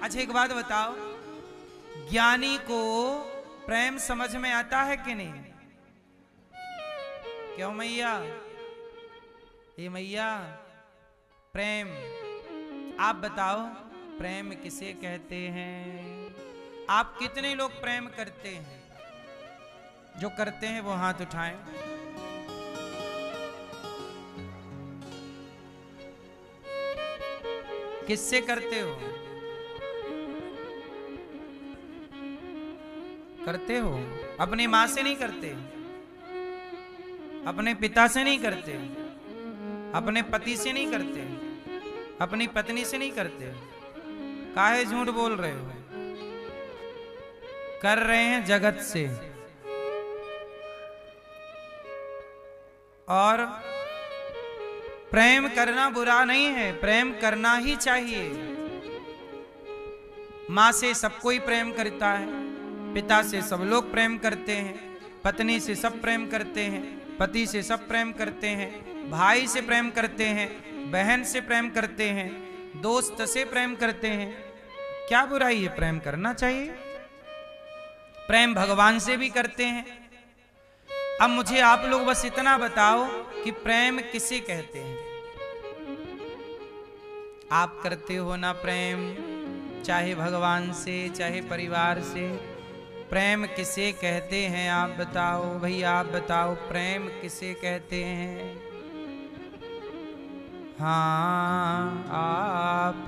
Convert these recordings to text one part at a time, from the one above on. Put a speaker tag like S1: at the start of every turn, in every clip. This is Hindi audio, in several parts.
S1: अच्छा एक बात बताओ, ज्ञानी को प्रेम समझ में आता है कि नहीं? क्यों मैया? ये मैया, प्रेम आप बताओ, प्रेम किसे कहते हैं? आप कितने लोग प्रेम करते हैं? जो करते हैं वो हाथ उठाएं। किससे करते हो? करते हो? अपनी मां से नहीं करते, अपने पिता से नहीं करते, अपने पति से नहीं करते, अपनी पत्नी से नहीं करते। काहे झूठ बोल रहे हो? कर रहे हैं जगत से। और प्रेम करना बुरा नहीं है, प्रेम करना ही चाहिए। मां से सब कोई प्रेम करता है, पिता से सब लोग प्रेम करते हैं, पत्नी से सब प्रेम करते हैं, पति से सब प्रेम करते हैं, भाई से प्रेम करते हैं, बहन से प्रेम करते हैं, दोस्त से प्रेम करते हैं। क्या बुराई है? प्रेम करना चाहिए। प्रेम भगवान से भी करते हैं। अब मुझे आप लोग बस इतना बताओ कि प्रेम किसे कहते हैं? आप करते हो ना प्रेम, चाहे भगवान से चाहे परिवार से? प्रेम किसे कहते हैं आप बताओ भैया, आप बताओ प्रेम किसे कहते हैं? हाँ आप।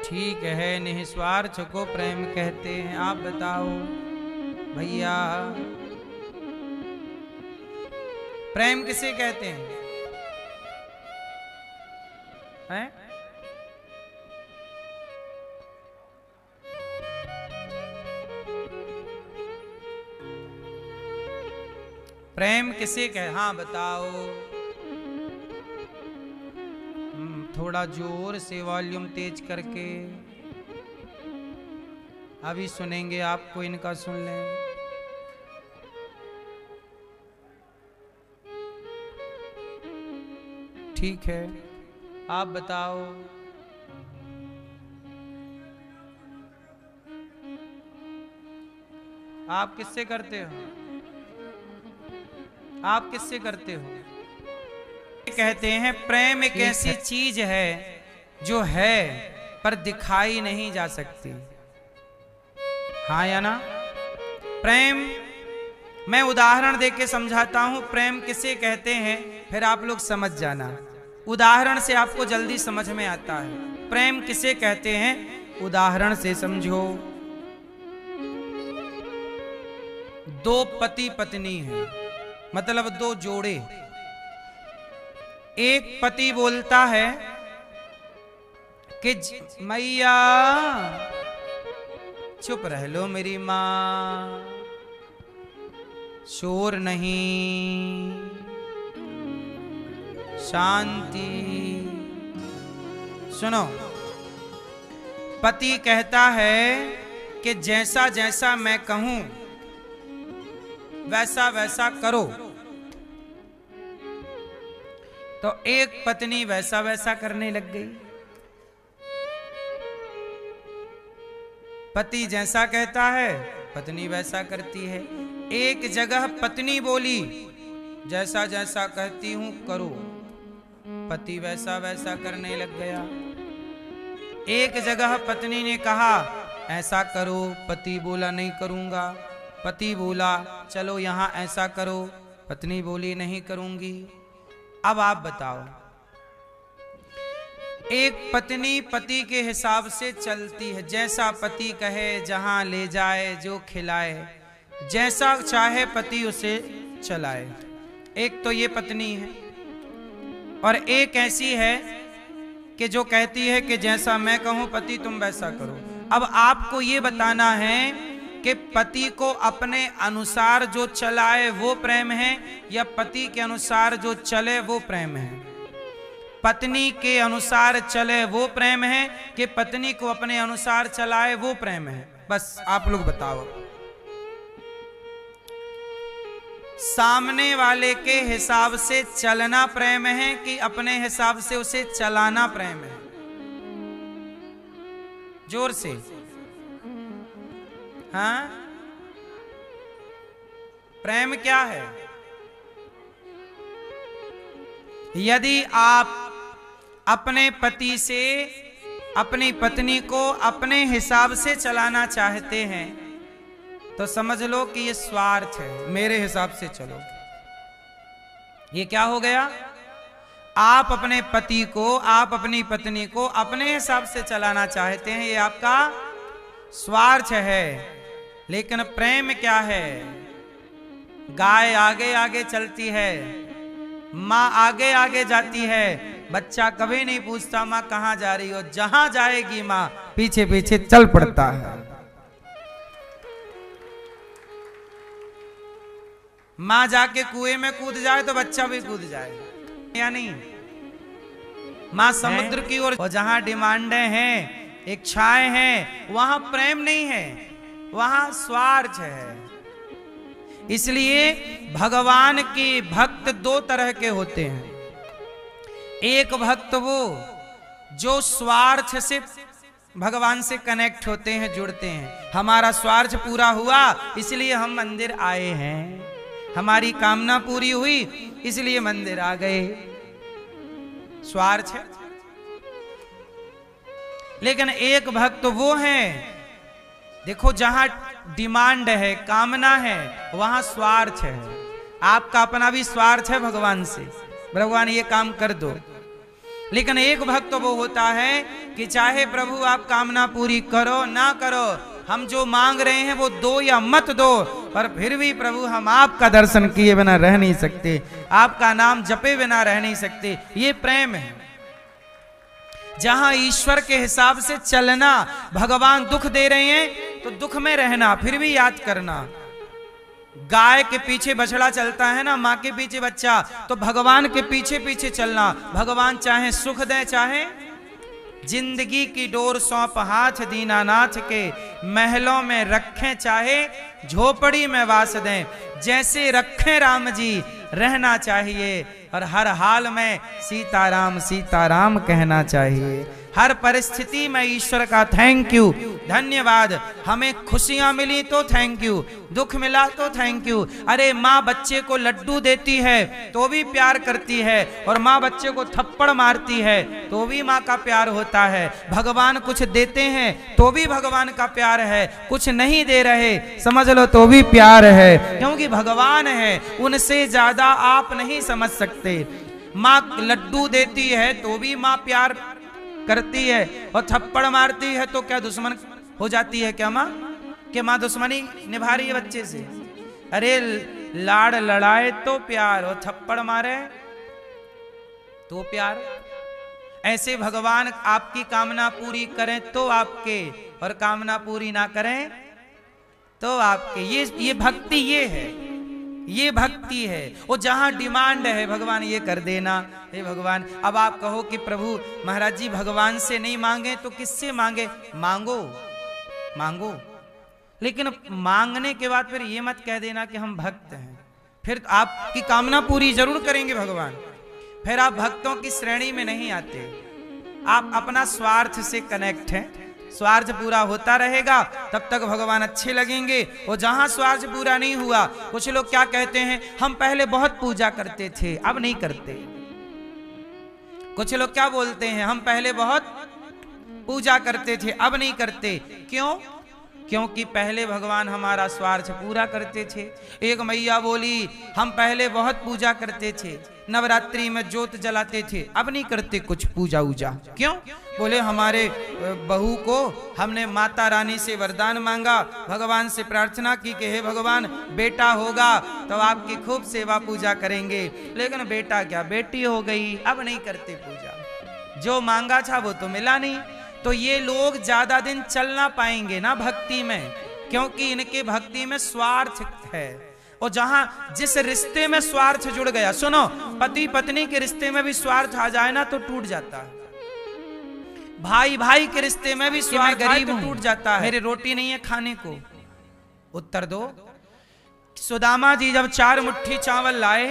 S1: ठीक है, निस्वार्थ को प्रेम कहते हैं। आप बताओ भैया, प्रेम किसे कहते हैं? हैं? प्रेम किसे कह? हाँ बताओ। थोड़ा जोर से वॉल्यूम तेज करके, अभी सुनेंगे आपको, इनका सुन लें। ठीक है, आप बताओ। आप किससे करते हो? आप किससे करते हो? कहते हैं प्रेम एक ऐसी चीज है जो है पर दिखाई नहीं जा सकती। हाँ या ना? प्रेम मैं उदाहरण देके समझाता हूं प्रेम किसे कहते हैं, फिर आप लोग समझ जाना। उदाहरण से आपको जल्दी समझ में आता है प्रेम किसे कहते हैं। उदाहरण से समझो। दो पति पत्नी हैं, मतलब दो जोड़े। एक पति बोलता है कि मैया चुप रह लो मेरी मां, शोर नहीं, शांति। सुनो, पति कहता है कि जैसा जैसा मैं कहूं वैसा वैसा करो। तो एक पत्नी वैसा वैसा करने लग गई। पति जैसा कहता है पत्नी वैसा करती है। एक जगह पत्नी बोली जैसा जैसा कहती हूं करो, पति वैसा वैसा करने लग गया। एक जगह पत्नी ने कहा ऐसा करो, पति बोला नहीं करूंगा। पति बोला चलो यहां ऐसा करो, पत्नी बोली नहीं करूंगी। अब आप बताओ, एक पत्नी पति के हिसाब से चलती है, जैसा पति कहे, जहां ले जाए, जो खिलाए, जैसा चाहे पति उसे चलाए। एक तो ये पत्नी है, और एक ऐसी है कि जो कहती है कि जैसा मैं कहूं पति तुम वैसा करो। अब आपको ये बताना है कि पति को अपने अनुसार जो चलाए वो प्रेम है, या पति के अनुसार जो चले वो प्रेम है। पत्नी के अनुसार चले वो प्रेम है कि पत्नी को अपने अनुसार चलाए वो प्रेम है। बस आप लोग बताओ। सामने वाले के हिसाब से चलना प्रेम है कि अपने हिसाब से उसे चलाना प्रेम है? जोर से, हाँ? प्रेम क्या है? यदि आप अपने पति से अपनी पत्नी को अपने हिसाब से चलाना चाहते हैं तो समझ लो कि ये स्वार्थ है। मेरे हिसाब से चलो, ये क्या हो गया? आप अपने पति को, आप अपनी पत्नी को अपने हिसाब से चलाना चाहते हैं, ये आपका स्वार्थ है। लेकिन प्रेम क्या है? गाय आगे आगे चलती है, माँ आगे आगे जाती है, बच्चा कभी नहीं पूछता माँ कहाँ जा रही हो, जहां जाएगी माँ पीछे पीछे चल पड़ता है। माँ जाके कुएं में कूद जाए तो बच्चा भी कूद जाए, या नहीं? माँ समुद्र की ओर, और जहां डिमांडें हैं, इच्छाएं हैं, वहां प्रेम नहीं है, वहां स्वार्थ है। इसलिए भगवान के भक्त दो तरह के होते हैं। एक भक्त वो जो स्वार्थ से भगवान से कनेक्ट होते हैं, जुड़ते हैं। हमारा स्वार्थ पूरा हुआ इसलिए हम मंदिर आए हैं, हमारी कामना पूरी हुई इसलिए मंदिर आ गए, स्वार्थ है। लेकिन एक भक्त वो है, देखो जहां डिमांड है, कामना है, वहां स्वार्थ है। आपका अपना भी स्वार्थ है भगवान से, भगवान ये काम कर दो। लेकिन एक भक्त तो वो होता है कि चाहे प्रभु आप कामना पूरी करो ना करो, हम जो मांग रहे हैं वो दो या मत दो, पर फिर भी प्रभु हम आपका दर्शन किए बिना रह नहीं सकते, आपका नाम जपे बिना रह नहीं सकते। ये प्रेम है। जहां ईश्वर के हिसाब से चलना, भगवान दुख दे रहे हैं तो दुख में रहना, फिर भी याद करना। गाय के पीछे बछड़ा चलता है ना, माँ के पीछे बच्चा, तो भगवान के पीछे पीछे चलना। भगवान चाहे सुख दे, चाहे जिंदगी की डोर सौंप हाथ दीनानाथ के, महलों में रखें चाहे झोपड़ी में वास दें, जैसे रखें राम जी रहना चाहिए, और हर हाल में सीताराम सीताराम कहना चाहिए। हर परिस्थिति में ईश्वर का थैंक यू, धन्यवाद। हमें खुशियां मिली तो थैंक यू, दुख मिला तो थैंक यू। अरे माँ बच्चे को लड्डू देती है तो भी प्यार करती है, और माँ बच्चे को थप्पड़ मारती है तो भी माँ का प्यार होता है। भगवान कुछ देते हैं तो भी भगवान का प्यार है, कुछ नहीं दे रहे समझ लो तो भी प्यार है, क्योंकि भगवान है, उनसे ज्यादा आप नहीं समझ सकते। माँ लड्डू देती है तो भी माँ प्यार करती है, और थप्पड़ मारती है तो क्या दुश्मन हो जाती है क्या माँ? कि माँ दुश्मनी निभा रही है बच्चे से? अरे लाड़ लड़ाए तो प्यार, और थप्पड़ मारे तो प्यार। ऐसे भगवान आपकी कामना पूरी करें तो आपके, और कामना पूरी ना करें तो आपके। ये भक्ति, ये है, ये भक्ति है। वो जहां डिमांड है भगवान ये कर देना। हे भगवान, अब आप कहो कि प्रभु महाराज जी भगवान से नहीं मांगे तो किससे मांगे? मांगो मांगो, लेकिन मांगने के बाद फिर ये मत कह देना कि हम भक्त हैं। फिर आपकी कामना पूरी जरूर करेंगे भगवान, फिर आप भक्तों की श्रेणी में नहीं आते। आप अपना स्वार्थ से कनेक्ट हैं, स्वार्थ पूरा होता रहेगा तब तक भगवान अच्छे लगेंगे। और जहां स्वार्थ पूरा नहीं हुआ, कुछ लोग क्या कहते हैं, हम पहले बहुत पूजा करते थे अब नहीं करते। कुछ लोग क्या बोलते हैं, हम पहले बहुत पूजा करते थे अब नहीं करते। क्यों? क्योंकि पहले भगवान हमारा स्वार्थ पूरा करते थे। एक मैया बोली, हम पहले बहुत पूजा करते थे, नवरात्रि में ज्योत जलाते थे, अब नहीं करते कुछ पूजा उजा। क्यों? बोले हमारे बहू को हमने माता रानी से वरदान मांगा, भगवान से प्रार्थना की कि हे भगवान बेटा होगा तो आपकी खूब सेवा पूजा करेंगे, लेकिन बेटा क्या बेटी हो गई, अब नहीं करते पूजा। जो मांगा था वो तो मिला नहीं। तो ये लोग ज्यादा दिन चल ना पाएंगे ना भक्ति में, क्योंकि इनके भक्ति में स्वार्थ है। और जहां जिस रिश्ते में स्वार्थ जुड़ गया, सुनो, पति पत्नी के रिश्ते में भी स्वार्थ आ जाए ना तो टूट जाता है। भाई भाई के रिश्ते में भी स्वार्थ गरीब तो टूट जाता है। मेरी रोटी नहीं है खाने को, उत्तर दो। सुदामा जी जब 4 मुट्ठी चावल लाए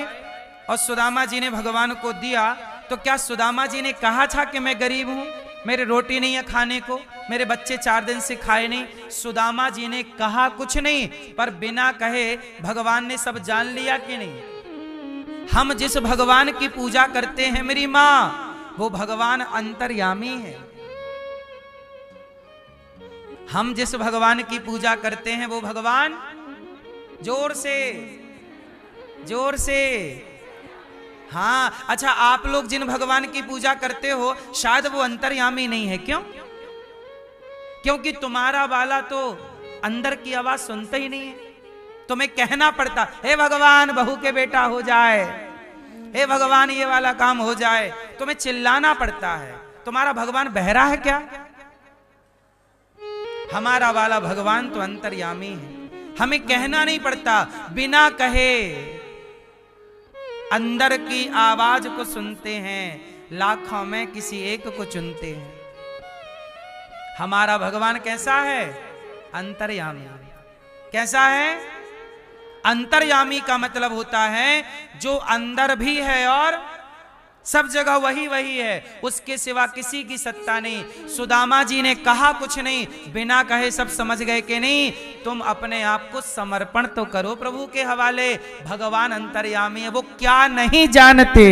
S1: और सुदामा जी ने भगवान को दिया, तो क्या सुदामा जी ने कहा था कि मैं गरीब हूं, मेरे रोटी नहीं है खाने को, मेरे बच्चे 4 दिन से खाए नहीं? सुदामा जी ने कहा कुछ नहीं, पर बिना कहे भगवान ने सब जान लिया कि नहीं? हम जिस भगवान की पूजा करते हैं मेरी मां, वो भगवान अंतर्यामी है। हम जिस भगवान की पूजा करते हैं वो भगवान, जोर से जोर से, हाँ अच्छा, आप लोग जिन भगवान की पूजा करते हो शायद वो अंतर्यामी नहीं है। क्यों? क्योंकि तुम्हारा वाला तो अंदर की आवाज सुनता ही नहीं है। तुम्हें कहना पड़ता, हे भगवान बहू के बेटा हो जाए, हे भगवान ये वाला काम हो जाए, तुम्हें चिल्लाना पड़ता है। तुम्हारा भगवान बहरा है क्या? हमारा वाला भगवान तो अंतर्यामी है, हमें कहना नहीं पड़ता, बिना कहे अंदर की आवाज को सुनते हैं, लाखों में किसी एक को चुनते हैं। हमारा भगवान कैसा है? अंतर्यामी। कैसा है? अंतर्यामी का मतलब होता है जो अंदर भी है और सब जगह वही वही है, उसके सिवा किसी की सत्ता नहीं। सुदामा जी ने कहा कुछ नहीं, बिना कहे सब समझ गए कि नहीं? तुम अपने आप को समर्पण तो करो प्रभु के हवाले। भगवान अंतर्यामी है, वो क्या नहीं जानते?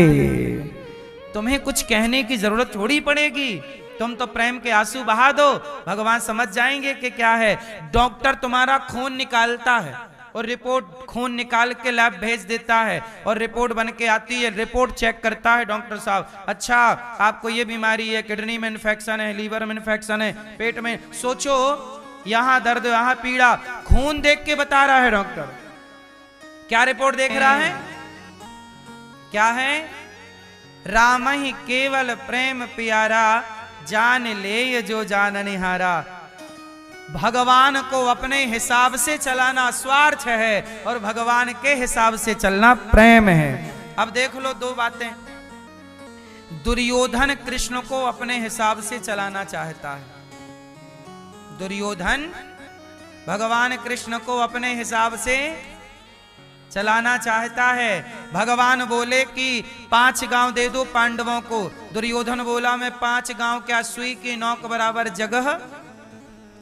S1: तुम्हें कुछ कहने की जरूरत थोड़ी पड़ेगी, तुम तो प्रेम के आंसू बहा दो, भगवान समझ जाएंगे कि क्या है। डॉक्टर तुम्हारा खून निकालता है और रिपोर्ट खून निकाल के लैब भेज देता है और रिपोर्ट बन के आती है, रिपोर्ट चेक करता है डॉक्टर साहब, अच्छा आपको ये बीमारी है, किडनी में इन्फेक्शन है, लीवर में इन्फेक्शन है, पेट में, सोचो यहां दर्द यहां पीड़ा, खून देख के बता रहा है डॉक्टर। क्या रिपोर्ट देख रहा है? क्या है? राम ही केवल प्रेम प्यारा, जान ले ये जो जान निहारा। भगवान को अपने हिसाब से चलाना स्वार्थ है और भगवान के हिसाब से चलना प्रेम है। अब देख लो 2 बातें। दुर्योधन कृष्ण को अपने हिसाब से चलाना चाहता है। दुर्योधन भगवान कृष्ण को अपने हिसाब से चलाना चाहता है। भगवान बोले कि 5 गांव दे दो पांडवों को, दुर्योधन बोला मैं 5 गांव क्या सुई की नोक बराबर जगह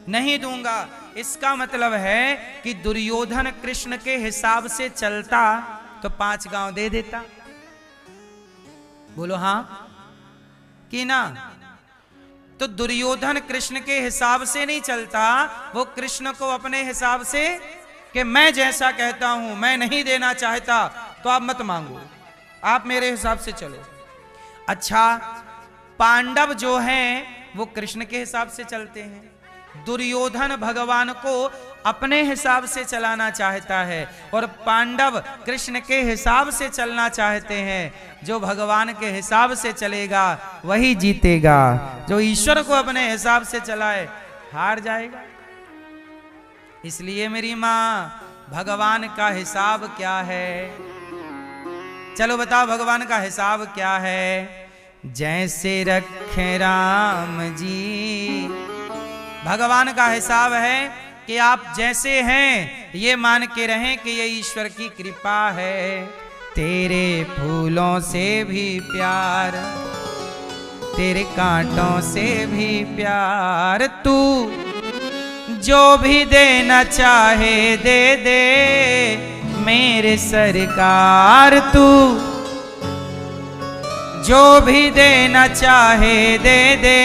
S1: नहीं दूंगा। इसका मतलब है कि दुर्योधन कृष्ण के हिसाब से चलता तो 5 गांव दे देता। बोलो हां कि ना? तो दुर्योधन कृष्ण के हिसाब से नहीं चलता, वो कृष्ण को अपने हिसाब से, कि मैं जैसा कहता हूं, मैं नहीं देना चाहता तो आप मत मांगो, आप मेरे हिसाब से चलो। अच्छा, पांडव जो हैं वो कृष्ण के हिसाब से चलते हैं, दुर्योधन भगवान को अपने हिसाब से चलाना चाहता है और पांडव कृष्ण के हिसाब से चलना चाहते हैं। जो भगवान के हिसाब से चलेगा वही जीतेगा, जो ईश्वर को अपने हिसाब से चलाए हार जाएगा। इसलिए मेरी मां, भगवान का हिसाब क्या है? चलो बताओ भगवान का हिसाब क्या है? जैसे रखे राम जी, भगवान का हिसाब है कि आप जैसे हैं ये मान के रहें कि ये ईश्वर की कृपा है। तेरे फूलों से भी प्यार, तेरे कांटों से भी प्यार, तू जो भी देना चाहे दे दे मेरे सरकार, तू जो भी देना चाहे दे दे